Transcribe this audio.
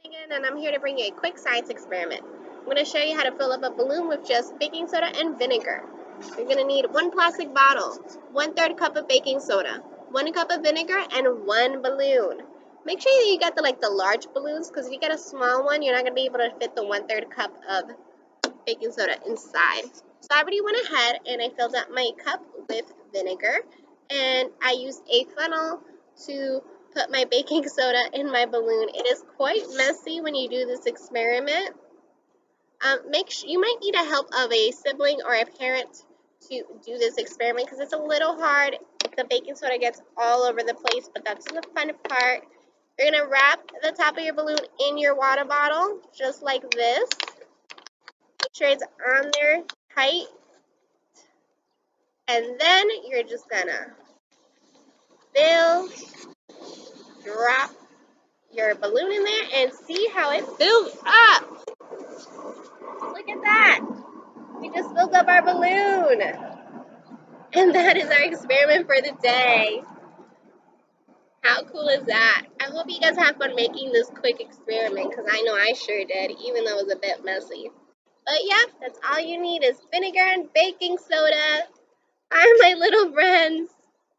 Megan, and I'm here to bring you a quick science experiment. I'm going to show you how to fill up a balloon with just baking soda and vinegar. You're going to need one plastic bottle, 1/3 cup of baking soda, 1 cup of vinegar, and 1 balloon. Make sure that you get the large balloons, because if you get a small one, you're not going to be able to fit the 1/3 cup of baking soda inside. So I already went ahead and I filled up my cup with vinegar, and I used a funnel to put my baking soda in my balloon. It is quite messy when you do this experiment. Make sure you might need the help of a sibling or a parent to do this experiment, because it's a little hard if the baking soda gets all over the place, but that's the fun part. You're going to wrap the top of your balloon in your water bottle, just like this. Make sure it's on there tight, and then you're just gonna fill, drop your balloon in there, and see how it fills up. Look at that. We just filled up our balloon. And that is our experiment for the day. How cool is that? I hope you guys have fun making this quick experiment, because I know I sure did, even though it was a bit messy. But yeah, that's all you need is vinegar and baking soda. Bye, my little friends.